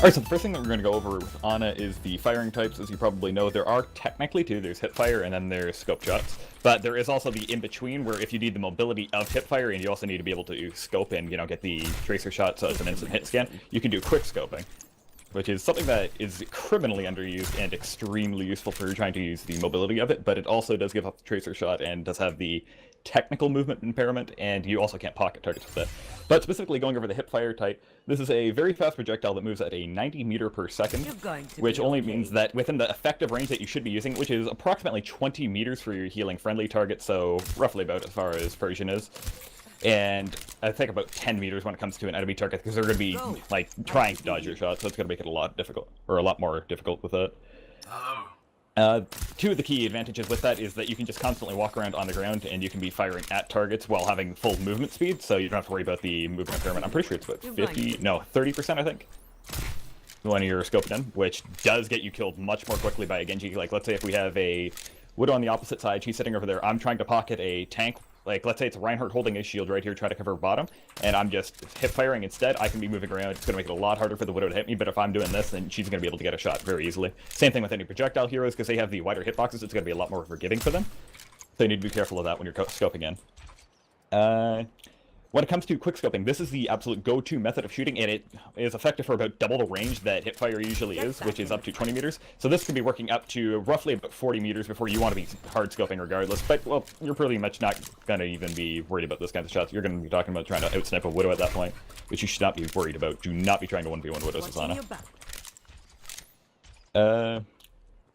Alright, so the first thing that we're going to go over with Ana is the firing types. As you probably know, there are technically two. There's hipfire and then there's scope shots. But there is also the in-between where if you need the mobility of hipfire and you also need to be able to scope and, get the tracer shot so it's an instant hit scan, you can do quick scoping, which is something that is criminally underused and extremely useful for trying to use the mobility of it, but it also does give up the tracer shot and does have the technical movement impairment, and you also can't pocket targets with it. But specifically going over the hipfire type, this is a very fast projectile that moves at a 90 meter per second, which only means that within the effective range that you should be using, which is approximately 20 meters for your healing friendly target, so roughly about as far as Persian is, and I think about 10 meters when it comes to an enemy target, because they're going to be like trying to dodge your shot, so it's going to make it a lot difficult, or a lot more difficult with it. Two of the key advantages with that is that you can just constantly walk around on the ground and you can be firing at targets while having full movement speed, so you don't have to worry about the movement impairment. I'm pretty sure it's about 30% I think, when you're scoping in, which does get you killed much more quickly by a Genji. Like, let's say if we have a Widow on the opposite side, she's sitting over there, I'm trying to pocket a tank. Like, let's say it's Reinhardt holding his shield right here, trying to cover bottom, and I'm just hip-firing instead. I can be moving around. It's going to make it a lot harder for the Widow to hit me, but if I'm doing this, then she's going to be able to get a shot very easily. Same thing with any projectile heroes, because they have the wider hitboxes, it's going to be a lot more forgiving for them. So you need to be careful of that when you're scoping in. When it comes to quickscoping, this is the absolute go-to method of shooting, and it is effective for about double the range that hipfire usually is, which is up to 20 meters. So this can be working up to roughly about 40 meters before you want to be hard scoping regardless. But, well, you're pretty much not going to even be worried about those kinds of shots. You're going to be talking about trying to outsnipe a Widow at that point, which you should not be worried about. Do not be trying to 1v1 Widows with Ana.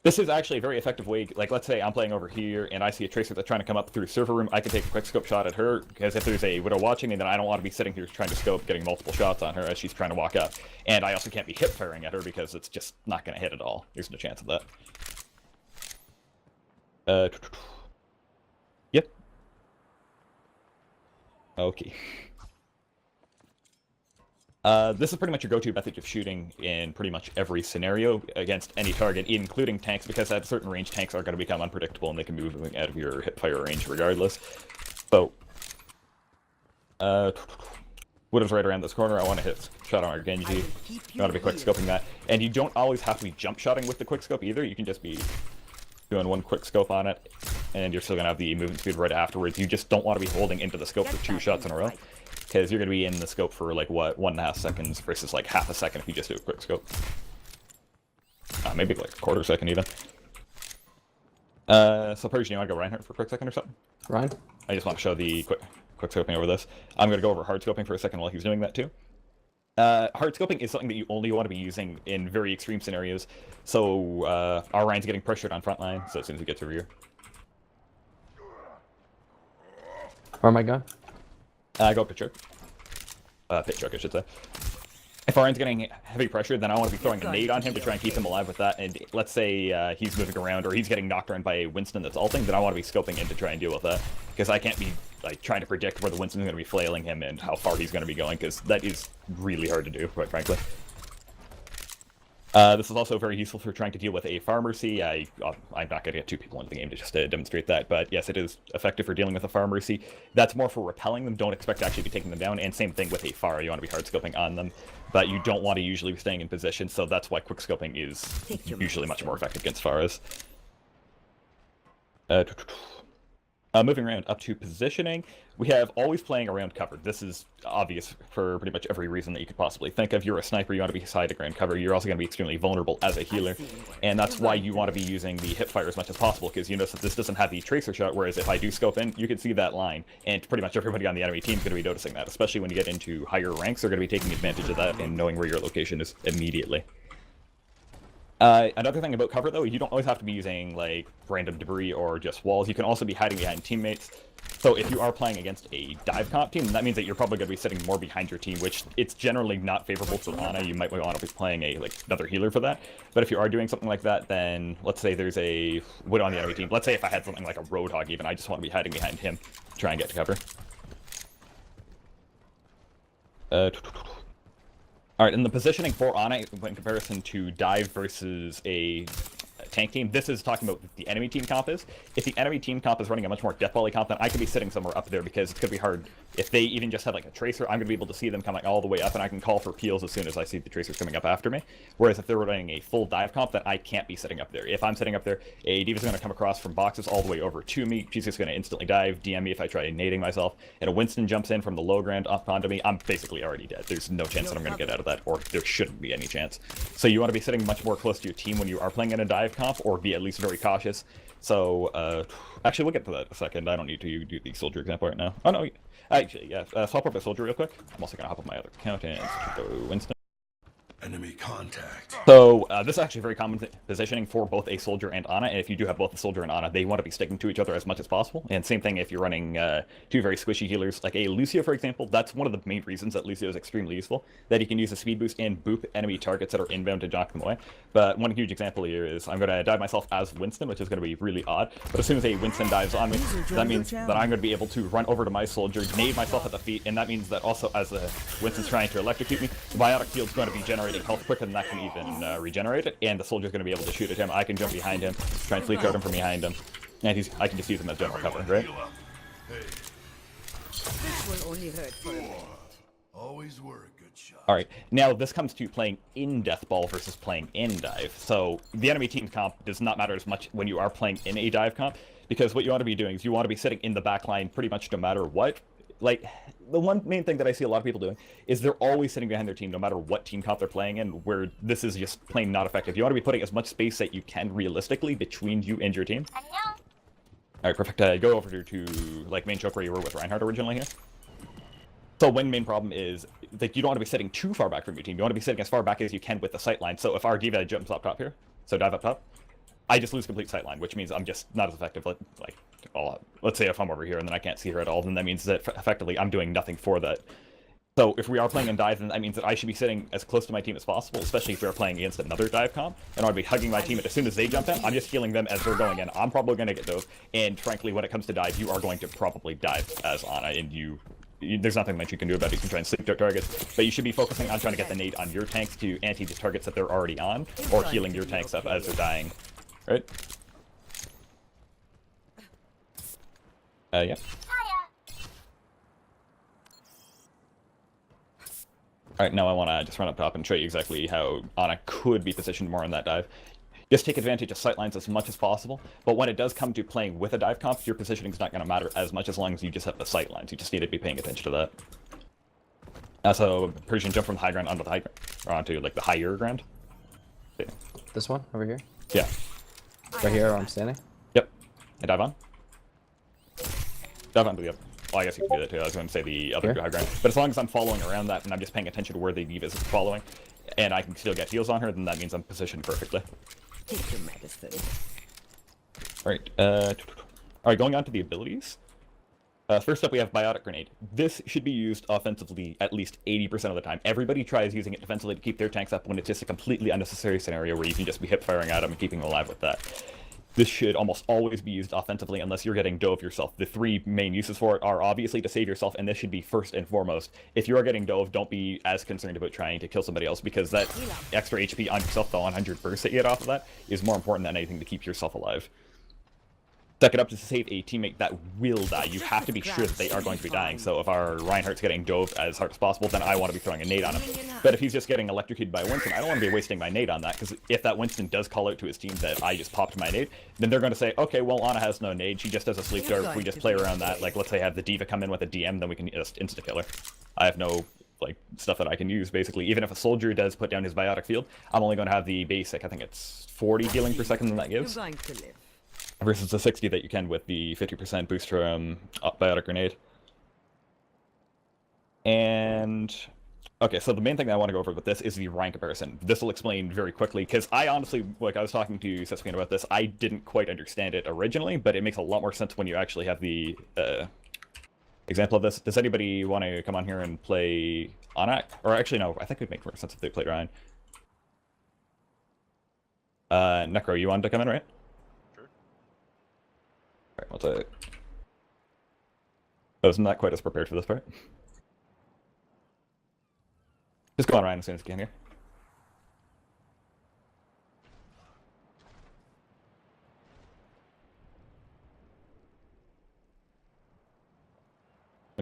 This is actually a very effective way. Like, let's say I'm playing over here and I see a tracer that's trying to come up through the server room. I can take a quick scope shot at her, because if there's a Widow watching me, then I don't want to be sitting here trying to scope, getting multiple shots on her as she's trying to walk up. And I also can't be hip firing at her because it's just not going to hit at all. There's no chance of that. Yep. Okay. This is pretty much your go-to method of shooting in pretty much every scenario against any target, including tanks, because at a certain range, tanks are going to become unpredictable and they can be moving out of your hip-fire range regardless. So, Widow's right around this corner. I want to hit shot on our Genji. You want to be quick-scoping that. And you don't always have to be jump-shotting with the quick-scope either. You can just be doing one quick-scope on it, and you're still going to have the movement speed right afterwards. You just don't want to be holding into the scope for 2 shots in a row, because you're going to be in the scope for, like, what, 1.5 seconds versus, like, half a second if you just do a quick scope. Maybe, like, a quarter second, even. So, Persian, you want to go Reinhardt for a quick second or something? Ryan? I just want to show the quick scoping over this. I'm going to go over hard scoping for a second while he's doing that, too. Hard scoping is something that you only want to be using in very extreme scenarios. So, our Ryan's getting pressured on front line, so as soon as he gets over here. Where am I going? Go pit choke. Pit choke, I should say. If Ryan's getting heavy pressure, then I want to be throwing a nade on him to try and keep him alive with that. And let's say he's moving around or he's getting knocked around by a Winston that's ulting, then I want to be scoping in to try and deal with that. Because I can't be like trying to predict where the Winston's going to be flailing him and how far he's going to be going, because that is really hard to do, quite frankly. This is also very useful for trying to deal with a Pharmercy. I'm not going to get 2 people into the game to just demonstrate that, but yes, it is effective for dealing with a Pharmercy. That's more for repelling them. Don't expect to actually be taking them down, and same thing with a Pharah. You want to be hard scoping on them, but you don't want to usually be staying in position, so that's why quick scoping is usually much more effective against Pharahs. Moving around up to positioning, we have always playing around cover. This is obvious for pretty much every reason that you could possibly think of. You're a sniper, you want to be side to ground cover. You're also going to be extremely vulnerable as a healer, and that's why you want to be using the hipfire as much as possible, because you notice that this doesn't have the tracer shot, whereas if I do scope in, you can see that line, and pretty much everybody on the enemy team is going to be noticing that, especially when you get into higher ranks. They're going to be taking advantage of that and knowing where your location is immediately. Another thing about cover, though, you don't always have to be using, like, random debris or just walls. You can also be hiding behind teammates. So if you are playing against a dive comp team, that means that you're probably going to be sitting more behind your team, which it's generally not favorable for Ana. You might want to be playing another healer for that. But if you are doing something like that, then let's say there's a Widow on the enemy team. Let's say if I had something like a Roadhog even, I just want to be hiding behind him to try and get to cover. Alright, and the positioning for Ana in comparison to dive versus a tank team. This is talking about what the enemy team comp is. If the enemy team comp is running a much more death volley comp, then I could be sitting somewhere up there because it's going to be hard. If they even just have like a tracer, I'm going to be able to see them coming all the way up, and I can call for peels as soon as I see the tracers coming up after me. Whereas if they're running a full dive comp, then I can't be sitting up there. If I'm sitting up there, a diva's going to come across from boxes all the way over to me. She's just going to instantly dive, DM me if I try nading myself, and a Winston jumps in from the low ground up onto me. I'm basically already dead. There's no chance that I'm going to get out of that, or there shouldn't be any chance. So you want to be sitting much more close to your team when you are playing in a dive comp, or be at least very cautious. So, actually, we'll get to that in a second. I don't need to do the soldier example right now. Oh, no. Actually, yeah. Swap up a soldier real quick. I'm also going to hop on my other account and go Winston. Enemy contact. So, this is actually very common positioning for both a soldier and Ana, and if you do have both a soldier and Ana, they want to be sticking to each other as much as possible. And same thing if you're running two very squishy healers, like a Lucio, for example. That's one of the main reasons that Lucio is extremely useful, that he can use a speed boost and boop enemy targets that are inbound to knock them away. But one huge example here is I'm going to dive myself as Winston, which is going to be really odd. But as soon as a Winston dives on me, that means that I'm going to be able to run over to my soldier, nade myself at the feet, and that means that also as Winston's trying to electrocute me, the biotic field's going to be generating health quicker than that can even regenerate it, and the soldier's going to be able to shoot at him. I can jump behind him, try and fleet guard him from behind him, and I can just use him as general cover, right? This will only hurt for a minute. Always were a good shot. Alright, now this comes to playing in Death Ball versus playing in Dive. So, the enemy team comp does not matter as much when you are playing in a Dive comp, because what you want to be doing is you want to be sitting in the back line pretty much no matter what. Like, the one main thing that I see a lot of people doing is they're always sitting behind their team no matter what team comp they're playing in, where this is just plain not effective. You want to be putting as much space that you can realistically between you and your team. Alright, perfect. Go over to, like, main choke where you were with Reinhardt originally here. So one main problem is that you don't want to be sitting too far back from your team. You want to be sitting as far back as you can with the sight line. So if our diva jumps up top here, so dive up top, I just lose complete sight line, which means I'm just not as effective. Like, let's say if I'm over here and then I can't see her at all, then that means that effectively I'm doing nothing for that. So if we are playing in dive, then that means that I should be sitting as close to my team as possible, especially if we are playing against another dive comp, and I'd be hugging my team, and as soon as they jump in, I'm just healing them as they're going in. I'm probably going to get those, and frankly, when it comes to dive, you are going to probably dive as Ana, and there's nothing much you can do about it. You can try and sleep their targets, but you should be focusing on trying to get the nade on your tanks to anti the targets that they're already on, or healing your tanks up as they're dying. Right? Yeah. Alright, now I want to just run up top and show you exactly how Ana could be positioned more on that dive. Just take advantage of sightlines as much as possible, but when it does come to playing with a dive comp, your positioning is not going to matter as much as long as you just have the sightlines. You just need to be paying attention to that. So, Persian jump from the high ground onto the high ground, or onto, like, the higher ground. Yeah. This one over here? Yeah. Right here where I'm standing? Yep. And dive on. Dive onto the other. Well, I guess you can do that too. I was going to say the other high ground. But as long as I'm following around that and I'm just paying attention to where the diva is following, and I can still get heals on her, then that means I'm positioned perfectly. Take your medicine. Alright, alright, going on to the abilities. First up, we have Biotic Grenade. This should be used offensively at least 80% of the time. Everybody tries using it defensively to keep their tanks up when it's just a completely unnecessary scenario where you can just be hip-firing at them and keeping them alive with that. This should almost always be used offensively unless you're getting dove yourself. The three main uses for it are obviously to save yourself, and this should be first and foremost. If you are getting dove, don't be as concerned about trying to kill somebody else, because that extra HP on yourself, the 100 burst that you get off of that, is more important than anything to keep yourself alive. Second up is to save a teammate that will die. You have to be sure that they are going to be dying. So if our Reinhardt's getting dove as hard as possible, then I want to be throwing a nade on him. But if he's just getting electrocuted by Winston, I don't want to be wasting my nade on that, because if that Winston does call out to his team that I just popped my nade, then they're going to say, okay, well, Ana has no nade. She just does a sleep dart. If we just play around that, like, let's say I have the diva come in with a DM, then we can just insta-kill her. I have no, like, stuff that I can use, basically. Even if a soldier does put down his biotic field, I'm only going to have the basic, I think it's 40 healing per second that gives. You're going to live. Versus the 60 that you can with the 50% boost from Biotic Grenade. And okay, so the main thing that I want to go over with this is the rank comparison. This will explain very quickly, because I honestly, like I was talking to Sesquine about this, I didn't quite understand it originally, but it makes a lot more sense when you actually have the example of this. Does anybody want to come on here and play Ana? Or actually, no, I think it would make more sense if they played Ryan. Necro, you wanted to come in, right? Alright, what's it? I was not quite as prepared for this part. Just go on Ryan as soon as you can here.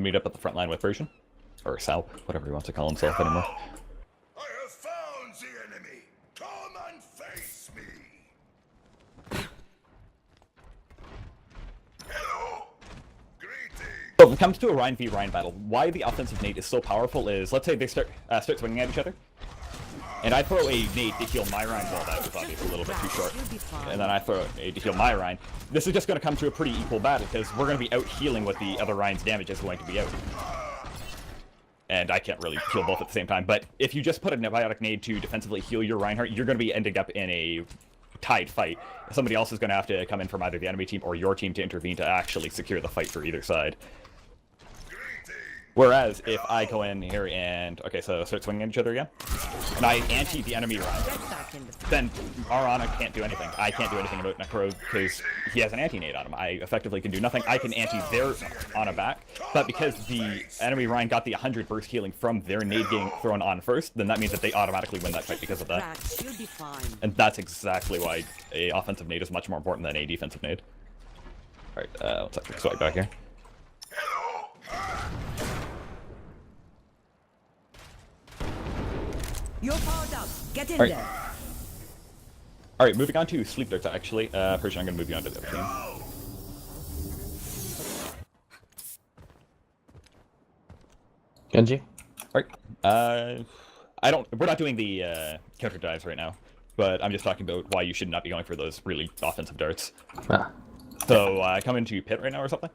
meet up at the front line with Persian. Or Sal, whatever he wants to call himself anymore. I have found the enemy. Come and face me. Hello. Greetings. So when it comes to a Ryan v Ryan battle, why the offensive nade is so powerful is, let's say they start swinging at each other, and I throw a nade to heal my Ryan. Well, that was obviously a little bit too short. And then I throw a nade to heal my Ryan. This is just going to come to a pretty equal battle because we're going to be out healing what the other Ryan's damage is going to be out. And I can't really heal both at the same time. But if you just put a biotic nade to defensively heal your Reinhardt, you're going to be ending up in a tied fight. Somebody else is going to have to come in from either the enemy team or your team to intervene to actually secure the fight for either side. Whereas, if I go in here and, okay, so start swinging at each other again, and I anti the enemy Ryan, then Arana can't do anything. I can't do anything about Necro because he has an anti-nade on him. I effectively can do nothing. I can anti their Ana back, but because the enemy Ryan got the 100 burst healing from their nade getting thrown on first, then that means that they automatically win that fight because of that. And that's exactly why a offensive nade is much more important than a defensive nade. Alright, let's actually swag back here. You're powered up. Get in All right. there. Alright, moving on to sleep darts actually. Persian, I'm gonna move you on to the other team. Genji? Alright. We're not doing the counter dives right now, but I'm just talking about why you should not be going for those really offensive darts. Ah. So, come into pit right now or something?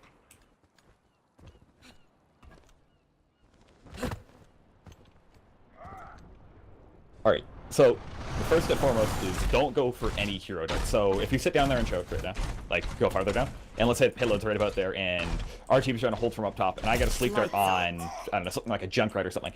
Alright, so the first and foremost is don't go for any hero dart. So if you sit down there and choke right now, like go farther down, and let's say the payload's right about there, and our team's trying to hold from up top, and I got a sleep dart on, I don't know, something like a Junkrat or something.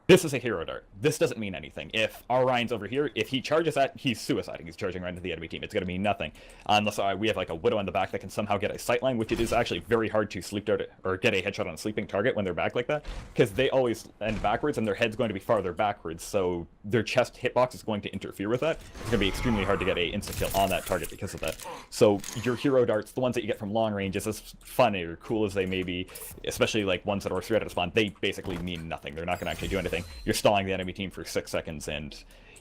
This is a hero dart. This doesn't mean anything. If our Ryan's over here, if he charges that, he's suiciding. He's charging right into the enemy team. It's going to mean nothing. Unless we have like a Widow in the back that can somehow get a sightline, which it is actually very hard to sleep dart or get a headshot on a sleeping target when they're back like that. Because they always end backwards and their head's going to be farther backwards. So their chest hitbox is going to interfere with that. It's going to be extremely hard to get a insta-kill on that target because of that. So your hero darts, the ones that you get from long range, is as fun or cool as they may be, especially like ones that are straight out of spawn, they basically mean nothing. They're not going to actually do anything. You're stalling the enemy team for 6 seconds, and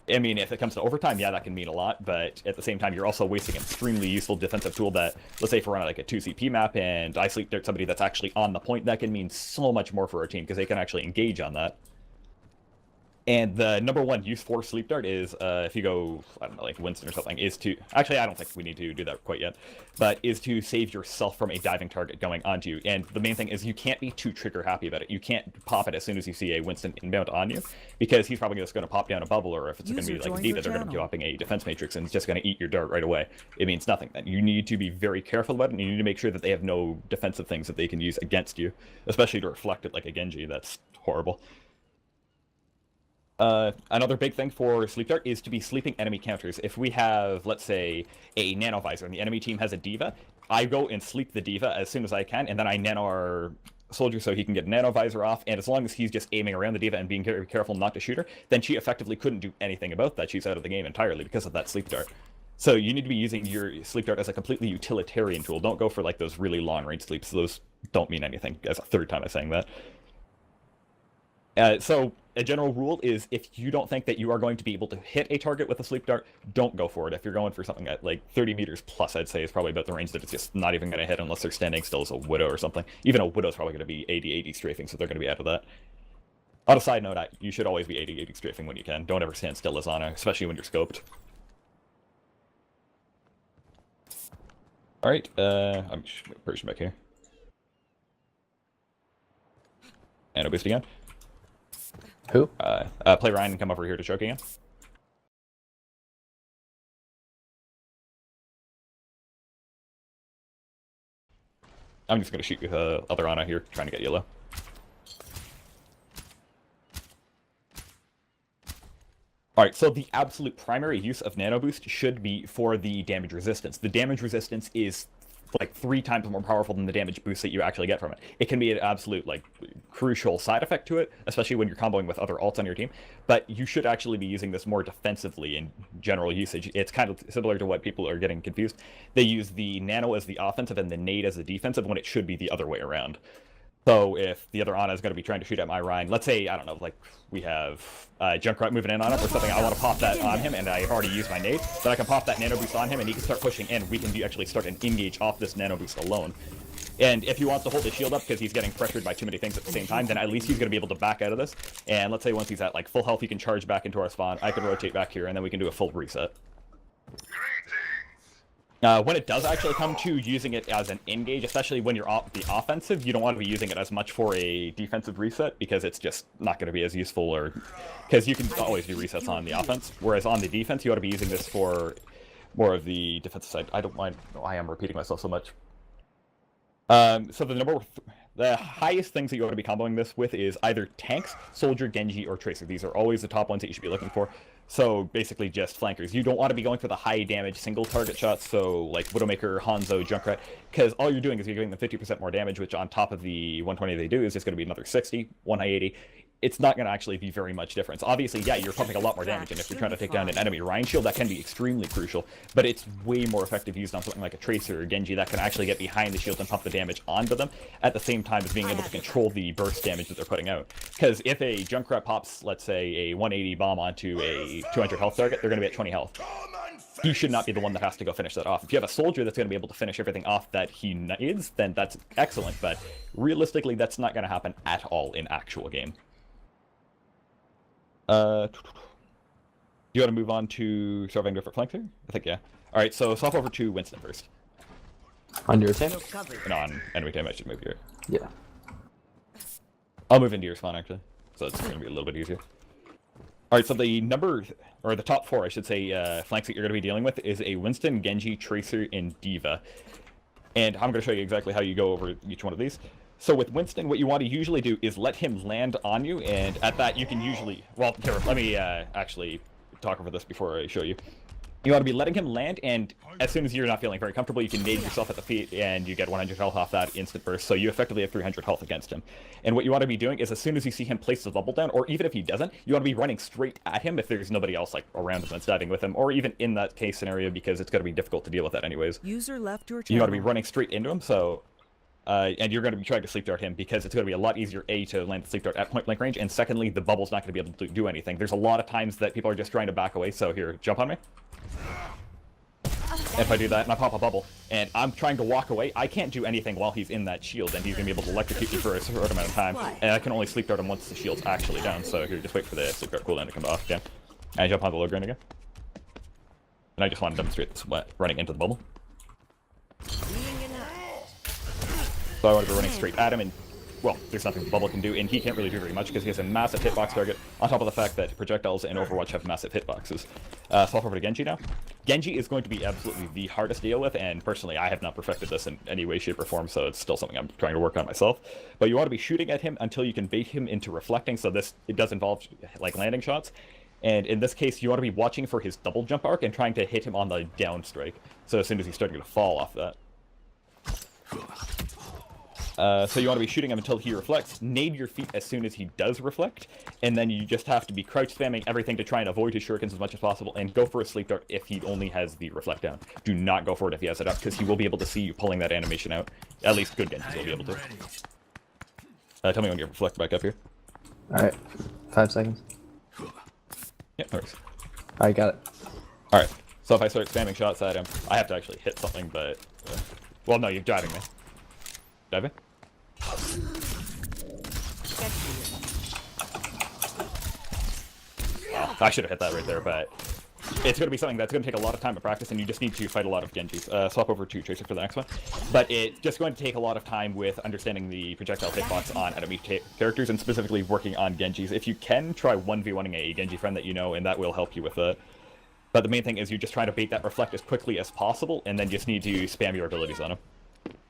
I mean, if it comes to overtime, yeah, that can mean a lot, but at the same time, you're also wasting an extremely useful defensive tool that, let's say if we're on like a 2CP map and I sleep dart somebody that's actually on the point, that can mean so much more for our team because they can actually engage on that. And the number one use for sleep dart is, if you go, I don't know, like Winston or something, is to, actually I don't think we need to do that quite yet, but is to save yourself from a diving target going onto you. And the main thing is you can't be too trigger happy about it. You can't pop it as soon as you see a Winston inbound on you, because he's probably just going to pop down a bubble, or if it's going to be like a D.Va, they're going to be popping a defense matrix and it's just going to eat your dart right away. It means nothing then. You need to be very careful about it, and you need to make sure that they have no defensive things that they can use against you, especially to reflect it like a Genji. That's horrible. Another big thing for sleep dart is to be sleeping enemy counters. If we have, let's say, a nano visor and the enemy team has a D.Va, I go and sleep the D.Va as soon as I can, and then I nano our soldier so he can get nano visor off, and as long as he's just aiming around the D.Va and being very careful not to shoot her, then she effectively couldn't do anything about that. She's out of the game entirely because of that sleep dart. So you need to be using your sleep dart as a completely utilitarian tool. Don't go for like those really long range sleeps. Those don't mean anything. That's the third time I'm saying that. So a general rule is if you don't think that you are going to be able to hit a target with a sleep dart, don't go for it. If you're going for something at like 30 meters plus, I'd say is probably about the range that it's just not even going to hit unless they're standing still as a Widow or something. Even a Widow's probably going to be 80-80 strafing, so they're going to be out of that. On a side note, you should always be 80-80 strafing when you can. Don't ever stand still as Ana, especially when you're scoped. Alright, I'm Persian back here. And a boost again. Who? Play Ryan and come over here to choke again. I'm just going to shoot with other Ana here, trying to get yellow. Alright, so the absolute primary use of Nano Boost should be for the damage resistance. The damage resistance is like 3 times more powerful than the damage boost that you actually get from it. It can be an absolute, like, crucial side effect to it, especially when you're comboing with other alts on your team, but you should actually be using this more defensively in general usage. It's kind of similar to what people are getting confused. They use the nano as the offensive and the nade as the defensive when it should be the other way around. So if the other Ana is going to be trying to shoot at my Ryan, let's say, I don't know, like we have Junkrat moving in on him or something, I want to pop that on him, and I've already used my nade, then I can pop that nano boost on him, and he can start pushing in. We can actually start an engage off this nano boost alone. And if he wants to hold his shield up because he's getting pressured by too many things at the same time, then at least he's going to be able to back out of this. And let's say once he's at like full health, he can charge back into our spawn. I can rotate back here, and then we can do a full reset. When it does actually come to using it as an engage, especially when you're the offensive, you don't want to be using it as much for a defensive reset because it's just not going to be as useful, or because you can always do resets on the offense. Whereas on the defense, you ought to be using this for more of the defensive side. I don't mind. I am repeating myself so much. So the highest things that you ought to be comboing this with is either tanks, soldier, Genji, or tracer. These are always the top ones that you should be looking for. So basically just flankers. You don't want to be going for the high damage single target shots, so like Widowmaker, Hanzo, Junkrat, because all you're doing is you're giving them 50% more damage, which on top of the 120 they do is just going to be another 60, 180. It's not going to actually be very much difference. Obviously, yeah, you're pumping a lot more damage, and if you're trying to take down an enemy Ryan shield, that can be extremely crucial, but it's way more effective used on something like a Tracer or Genji that can actually get behind the shields and pump the damage onto them, at the same time as being able to control the burst damage that they're putting out. Because if a Junkrat pops, let's say, a 180 bomb onto a 200 health target, they're going to be at 20 health. He should not be the one that has to go finish that off. If you have a soldier that's going to be able to finish everything off that he needs, then that's excellent, but realistically, that's not going to happen at all in actual game. You want to move on to surveying different flanks here? I think, yeah. Alright, so swap over to Winston first. On your team? No, on enemy team, I should move here. Yeah. I'll move into your spawn, actually. So it's going to be a little bit easier. Alright, so the the top four, I should say, flanks that you're going to be dealing with is a Winston, Genji, Tracer, and D.Va. And I'm going to show you exactly how you go over each one of these. So with Winston, what you want to usually do is let him land on you, and at that you can usually... Well, here, let me actually talk over this before I show you. You want to be letting him land, and as soon as you're not feeling very comfortable, you can nade yourself at the feet, and you get 100 health off that instant burst, so you effectively have 300 health against him. And what you want to be doing is as soon as you see him place the bubble down, or even if he doesn't, you want to be running straight at him if there's nobody else like around him that's diving with him, or even in that case scenario, because it's going to be difficult to deal with that anyways. User left your channel. You want to be running straight into him, so... and you're going to be trying to sleep dart him because it's going to be a lot easier, A, to land the sleep dart at point blank range, and secondly, the bubble's not going to be able to do anything. There's a lot of times that people are just trying to back away, so here, jump on me. And if I do that, and I pop a bubble, and I'm trying to walk away, I can't do anything while he's in that shield, and he's going to be able to electrocute me for a short amount of time, and I can only sleep dart him once the shield's actually down, so here, just wait for the sleep dart cooldown to come off again. And I jump on the low ground again. And I just want to demonstrate this running into the bubble. So I want to be running straight at him, and, well, there's nothing the bubble can do, and he can't really do very much because he has a massive hitbox target, on top of the fact that projectiles and Overwatch have massive hitboxes. Swap over to Genji now. Genji is going to be absolutely the hardest to deal with, and personally, I have not perfected this in any way, shape, or form, so it's still something I'm trying to work on myself. But you want to be shooting at him until you can bait him into reflecting, so it does involve, like, landing shots. And in this case, you want to be watching for his double jump arc and trying to hit him on the down strike, so as soon as he's starting to fall off that. So you want to be shooting him until he reflects, nade your feet as soon as he does reflect, and then you just have to be crouch spamming everything to try and avoid his shurikens as much as possible, and go for a sleep dart if he only has the reflect down. Do not go for it if he has it up, because he will be able to see you pulling that animation out. At least good Genjis will be able to. Tell me when you reflect back up here. Alright. 5 seconds. Yeah, no worries. I got it. Alright, so if I start spamming shots at him, I have to actually hit something, but... well, no, you're diving me. Diving? Oh, I should have hit that right there, but it's going to be something that's going to take a lot of time to practice, and you just need to fight a lot of Genjis. Swap over to Tracer for the next one. But it's just going to take a lot of time with understanding the projectile hitbox on enemy characters, and specifically working on Genjis. If you can, try 1v1ing a Genji friend that you know, and that will help you with it. But the main thing is you just try to bait that reflect as quickly as possible, and then just need to spam your abilities on him.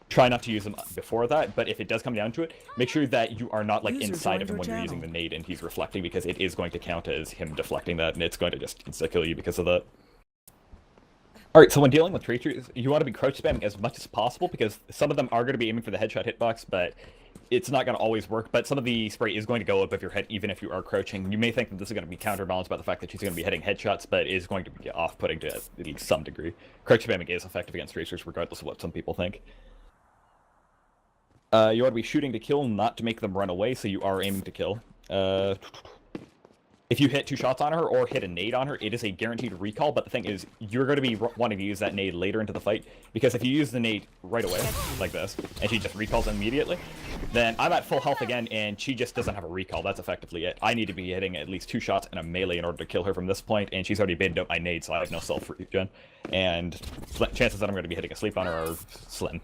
Try not to use them before that, but if it does come down to it, make sure that you are not like inside of him when you're using the nade and he's reflecting, because it is going to count as him deflecting that, and it's going to just insta-kill you because of that. Alright, so when dealing with Tracers, you want to be crouch spamming as much as possible, because some of them are going to be aiming for the headshot hitbox, but it's not going to always work. But some of the spray is going to go above your head even if you are crouching. You may think that this is going to be counterbalanced by the fact that she's going to be hitting headshots, but it is going to be off-putting to at least some degree. Crouch spamming is effective against Tracers regardless of what some people think. You want to be shooting to kill, not to make them run away, so you are aiming to kill. If you hit 2 shots on her or hit a nade on her, it is a guaranteed recall, but the thing is, you're going to be wanting to use that nade later into the fight, because if you use the nade right away, like this, and she just recalls immediately, then I'm at full health again, and she just doesn't have a recall. That's effectively it. I need to be hitting at least 2 shots and a melee in order to kill her from this point, and she's already baited out my nade, so I have no self-regen, and chances that I'm going to be hitting a sleep on her are slim.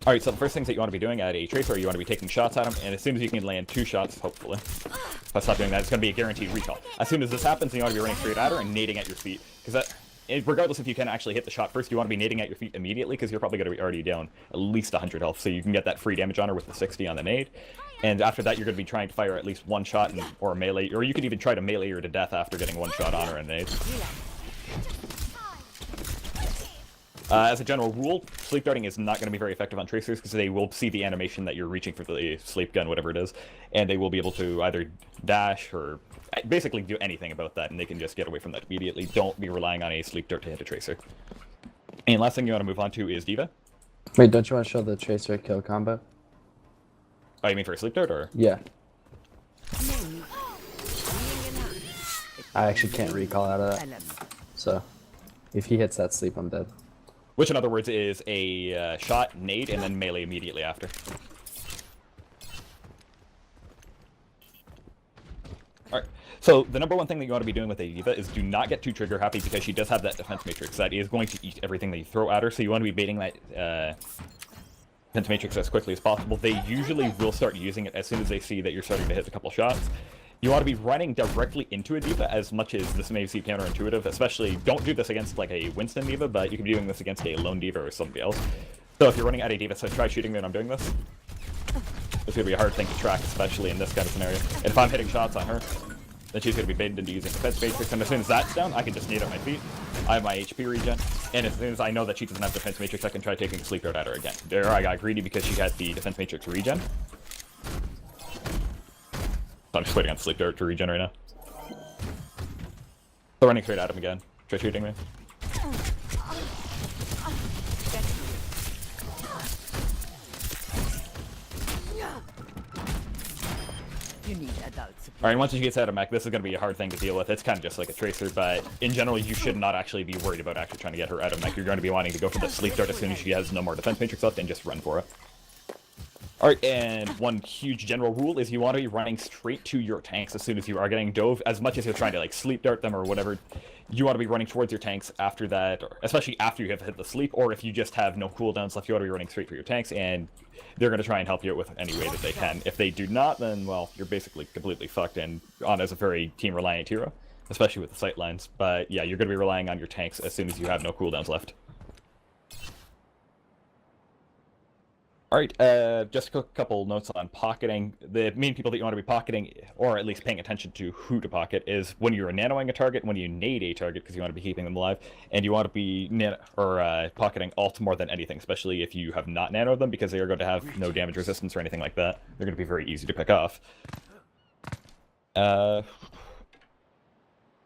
Alright, so the first things that you want to be doing at a tracer, you want to be taking shots at him, and as soon as you can land 2 shots, hopefully, if I stop doing that, it's going to be a guaranteed recall. As soon as this happens, you want to be running straight at her and nading at your feet, because that, regardless if you can actually hit the shot first, you want to be nading at your feet immediately, because you're probably going to be already down at least 100 health, so you can get that free damage on her with the 60 on the nade, and after that, you're going to be trying to fire at least 1 shot or a melee, or you could even try to melee her to death after getting 1 shot on her and a nade. As a general rule, sleep darting is not going to be very effective on tracers because they will see the animation that you're reaching for the sleep gun, whatever it is, and they will be able to either dash or basically do anything about that, and they can just get away from that immediately. Don't be relying on a sleep dart to hit a tracer. And last thing you want to move on to is D.Va. Wait, don't you want to show the tracer kill combo? Oh, you mean for a sleep dart, or? Yeah. I actually can't recall out of that. So, if he hits that sleep, I'm dead. Which, in other words, is a shot, nade, and then melee immediately after. Alright, so the number one thing that you want to be doing with a D.Va is do not get too trigger happy, because she does have that defense matrix that is going to eat everything that you throw at her, so you want to be baiting that defense matrix as quickly as possible. They usually will start using it as soon as they see that you're starting to hit a couple shots. You want to be running directly into a D.Va as much as this may seem counterintuitive, especially don't do this against like a Winston D.Va, but you can be doing this against a lone D.Va or somebody else. So if you're running at a D.Va, so try shooting me when I'm doing this. It's going to be a hard thing to track, especially in this kind of scenario. And if I'm hitting shots on her, then she's going to be baited into using defense matrix, and as soon as that's down, I can just nade at my feet. I have my HP regen, and as soon as I know that she doesn't have defense matrix, I can try taking a sleep dart at her again. There, I got greedy because she had the defense matrix regen. So I'm just waiting on sleep dart to regen right now. So running straight at him again. Try shooting me. You need adults. Alright, once she gets out of mech, this is going to be a hard thing to deal with. It's kind of just like a tracer, but in general, you should not actually be worried about actually trying to get her out of mech. You're going to be wanting to go for the sleep dart as soon as she has no more defense matrix left and just run for it. Alright, and one huge general rule is you want to be running straight to your tanks as soon as you are getting dove. As much as you're trying to like sleep dart them or whatever, you want to be running towards your tanks after that, or especially after you have hit the sleep, or if you just have no cooldowns left, you want to be running straight for your tanks, and they're going to try and help you out with any way that they can. If they do not, then, well, you're basically completely fucked, and Ana's a very team-reliant hero, especially with the sight lines. But yeah, you're going to be relying on your tanks as soon as you have no cooldowns left. Alright, just a couple notes on pocketing. The main people that you want to be pocketing, or at least paying attention to who to pocket, is when you're nanoing a target, when you nade a target, because you want to be keeping them alive, and you want to be pocketing alt more than anything, especially if you have not nanoed them, because they are going to have no damage resistance or anything like that. They're going to be very easy to pick off.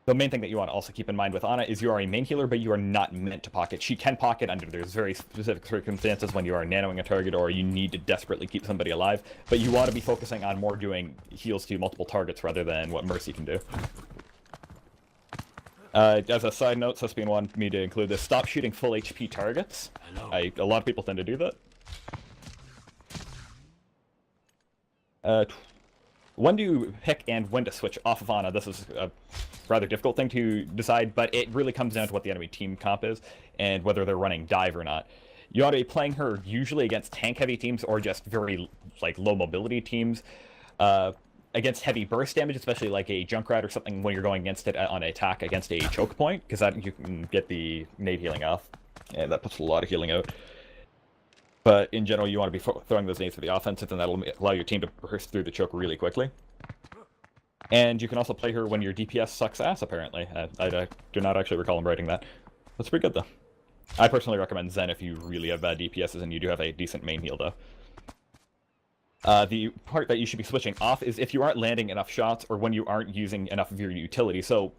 The main thing that you want to also keep in mind with Ana is you are a main healer, but you are not meant to pocket. She can pocket under there's very specific circumstances when you are nanoing a target or you need to desperately keep somebody alive, but you want to be focusing on more doing heals to multiple targets rather than what Mercy can do. As a side note, Suspian wanted me to include this. Stop shooting full HP targets. A lot of people tend to do that. When to pick and when to switch off of Ana, this is a rather difficult thing to decide, but it really comes down to what the enemy team comp is and whether they're running dive or not. You ought to be playing her usually against tank-heavy teams or just very like low mobility teams. Against heavy burst damage, especially like a Junkrat or something when you're going against it on an attack against a choke point, because that you can get the nade healing off, and that puts a lot of healing out. But in general, you want to be throwing those nades for the offensive, and that'll allow your team to burst through the choke really quickly. And you can also play her when your DPS sucks ass, apparently. I do not actually recall him writing that. That's pretty good, though. I personally recommend Zen if you really have bad DPSs and you do have a decent main heal, though. The part that you should be switching off is if you aren't landing enough shots or when you aren't using enough of your utility. So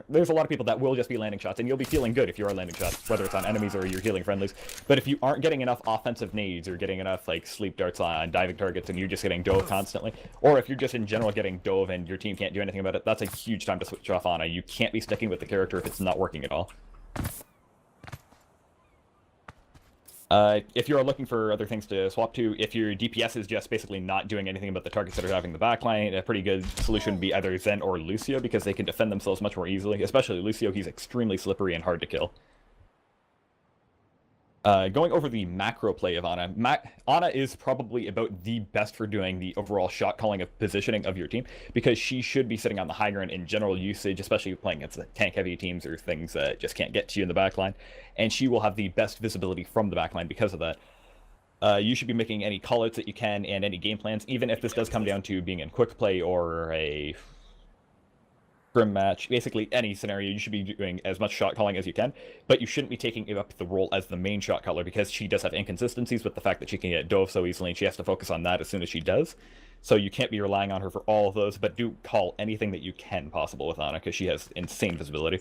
there's a lot of people that will just be landing shots, and you'll be feeling good if you are landing shots, whether it's on enemies or you're healing friendlies. But if you aren't getting enough offensive nades or getting enough like sleep darts on diving targets and you're just getting dove constantly, or if you're just in general getting dove and your team can't do anything about it, that's a huge time to switch off Ana. You can't be sticking with the character if it's not working at all. If you're looking for other things to swap to, if your DPS is just basically not doing anything about the targets that are having the backline, a pretty good solution would be either Zen or Lucio, because they can defend themselves much more easily. Especially Lucio, he's extremely slippery and hard to kill. Going over the macro play of Ana, Ana is probably about the best for doing the overall shot calling of positioning of your team, because she should be sitting on the high ground in general usage, especially playing against the tank-heavy teams or things that just can't get to you in the backline, and she will have the best visibility from the backline because of that. You should be making any callouts that you can and any game plans, even if this does come down to being in quick play or a scrim match, basically any scenario. You should be doing as much shot calling as you can, but you shouldn't be taking up the role as the main shot caller, because she does have inconsistencies with the fact that she can get dove so easily, and she has to focus on that as soon as she does. So you can't be relying on her for all of those, but do call anything that you can possible with Ana, because she has insane visibility.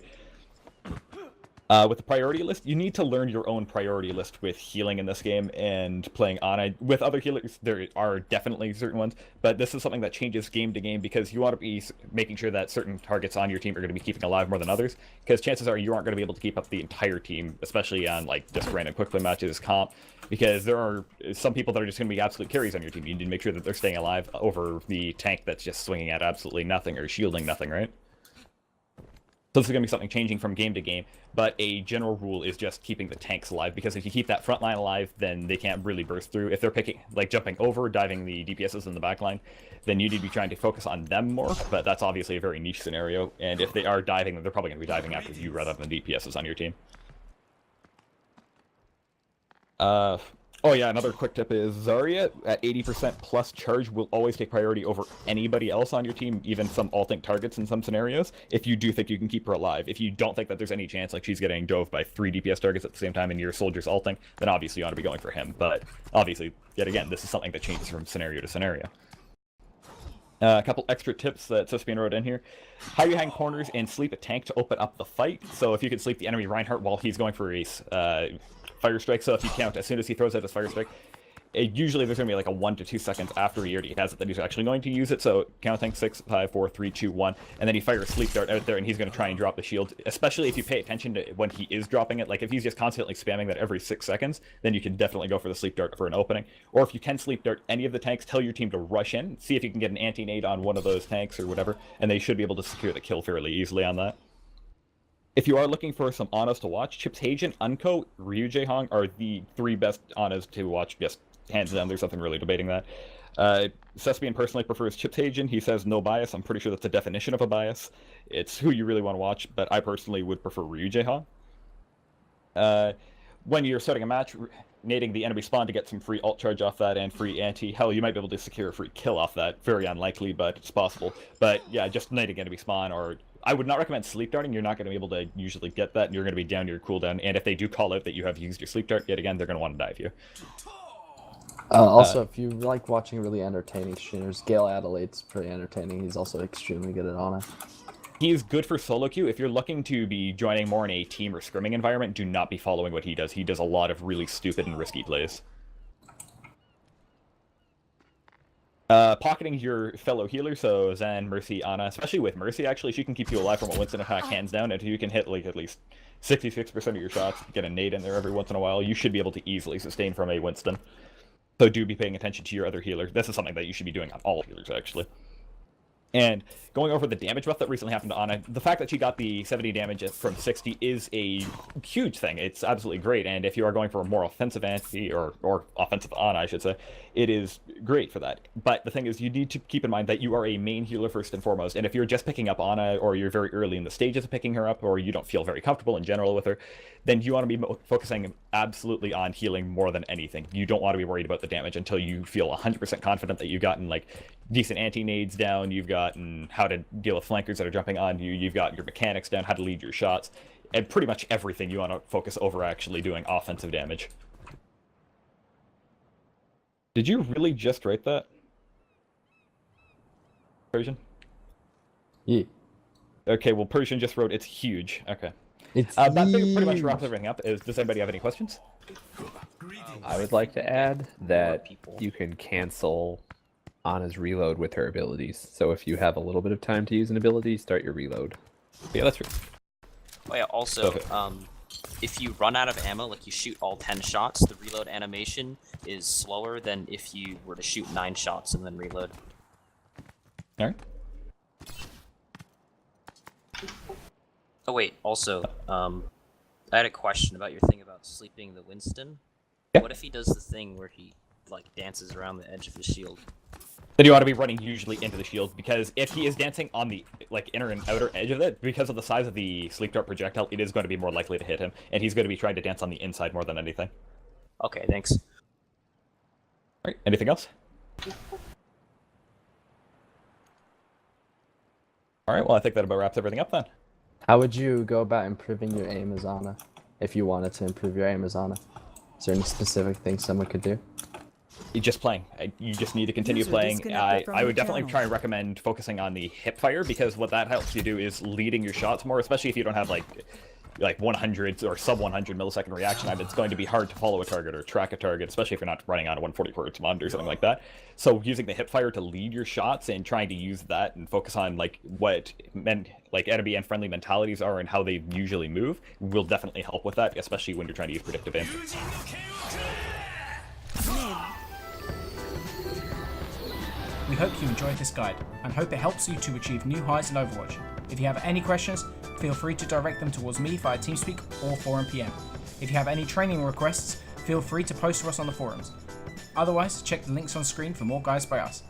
With the priority list, you need to learn your own priority list with healing in this game and playing Ana. With other healers, there are definitely certain ones, but this is something that changes game to game, because you want to be making sure that certain targets on your team are going to be keeping alive more than others, because chances are you aren't going to be able to keep up the entire team, especially on like just random quick play matches, comp, because there are some people that are just going to be absolute carries on your team. You need to make sure that they're staying alive over the tank that's just swinging at absolutely nothing or shielding nothing, right? So this is going to be something changing from game to game, but a general rule is just keeping the tanks alive, because if you keep that front line alive, then they can't really burst through. If they're picking, like jumping over, diving the DPSs in the back line, then you need to be trying to focus on them more, but that's obviously a very niche scenario, and if they are diving, they're probably going to be diving after you rather than DPSs on your team. Oh yeah, another quick tip is Zarya at 80% plus charge will always take priority over anybody else on your team, even some alt-tank targets in some scenarios, if you do think you can keep her alive. If you don't think that there's any chance, like she's getting dove by 3 DPS targets at the same time and your soldier's alt-tank, then obviously you ought to be going for him. But obviously, yet again, this is something that changes from scenario to scenario. A couple extra tips that Suspian wrote in here. How you hang corners and sleep a tank to open up the fight. So if you could sleep the enemy Reinhardt while he's going for a fire strike, so if you count as soon as he throws out his fire strike, usually there's going to be like a 1 to 2 seconds after he already has it that he's actually going to use it. So counting 6, 5, 4, 3, 2, 1, and then he fires a sleep dart out there, and he's going to try and drop the shield. Especially if you pay attention to when he is dropping it. Like if he's just constantly spamming that every 6 seconds, then you can definitely go for the sleep dart for an opening. Or if you can sleep dart any of the tanks, tell your team to rush in, see if you can get an anti-nade on one of those tanks or whatever, and they should be able to secure the kill fairly easily on that. If you are looking for some Anas to watch, Chips Hagen, Unko, Ryu Jaehong are the 3 best Anas to watch, just hands down. There's nothing really debating that. Suspian personally prefers Chips Hagen. He says no bias. I'm pretty sure that's the definition of a bias. It's who you really want to watch, but I personally would prefer Ryu Jaehong. When you're starting a match, nading the enemy spawn to get some free alt charge off that and free anti. Hell, you might be able to secure a free kill off that. Very unlikely, but it's possible. But yeah, just nading enemy spawn, or I would not recommend sleep darting. You're not going to be able to usually get that, and you're going to be down your cooldown. And if they do call out that you have used your sleep dart, yet again, they're going to want to dive you. Also, if you like watching really entertaining streamers, Gale Adelaide's pretty entertaining. He's also extremely good at Ana. He's good for solo queue. If you're looking to be joining more in a team or scrimming environment, do not be following what he does. He does a lot of really stupid and risky plays. Pocketing your fellow healer, so Zen, Mercy, Ana, especially with Mercy, actually, she can keep you alive from a Winston attack hands down, and if you can hit like at least 66% of your shots, get a nade in there every once in a while, you should be able to easily sustain from a Winston. So do be paying attention to your other healer. This is something that you should be doing on all healers, actually. And going over the damage buff that recently happened to Ana, the fact that she got the 70 damage from 60 is a huge thing. It's absolutely great, and if you are going for a more offensive anti, or offensive Ana, I should say, it is great for that. But the thing is, you need to keep in mind that you are a main healer first and foremost, and if you're just picking up Ana, or you're very early in the stages of picking her up, or you don't feel very comfortable in general with her, then you want to be focusing absolutely on healing more than anything. You don't want to be worried about the damage until you feel 100% confident that you've gotten like decent anti-nades down, you've gotten how to deal with flankers that are jumping on you, you've got your mechanics down, how to lead your shots, and pretty much everything you want to focus over actually doing offensive damage. Did you really just write that? Persian? Yeah. Okay, well, Persian just wrote it's huge. Okay. It's That pretty much huge. wraps everything up. Does anybody have any questions? I would like to add that you can cancel Anna's reload with her abilities. So if you have a little bit of time to use an ability, start your reload. Yeah, that's true. Oh yeah, also, Okay. if you run out of ammo, like you shoot all 10 shots, the reload animation is slower than if you were to shoot 9 shots and then reload. All right. Oh wait, also, I had a question about your thing about sleeping the Winston. Yeah. What if he does the thing where he, like, dances around the edge of his shield? Then you ought to be running usually into the shield, because if he is dancing on the inner and outer edge of it, because of the size of the sleep dart projectile, it is going to be more likely to hit him, and he's going to be trying to dance on the inside more than anything. Okay, thanks. Right. Anything else? All right. Well, I think that about wraps everything up then. How would you go about improving your aim as Ana? If you wanted to improve your aim as Ana? Is there any specific things someone could do? You're just playing. You just need to continue User playing. disconnected from I the would definitely channel. try and recommend focusing on the hip fire, because what that helps you do is leading your shots more, especially if you don't have like 100 or sub 100 millisecond reaction time. It's going to be hard to follow a target or track a target, especially if you're not running on a 140 hertz monitor or something like that. So using the hip fire to lead your shots and trying to use that and focus on what enemy and friendly mentalities are and how they usually move will definitely help with that, especially when you're trying to use predictive aim. We hope you enjoyed this guide and hope it helps you to achieve new highs in Overwatch. If you have any questions, feel free to direct them towards me via TeamSpeak or 4MPM. If you have any training requests, feel free to post to us on the forums. Otherwise, check the links on screen for more guides by us.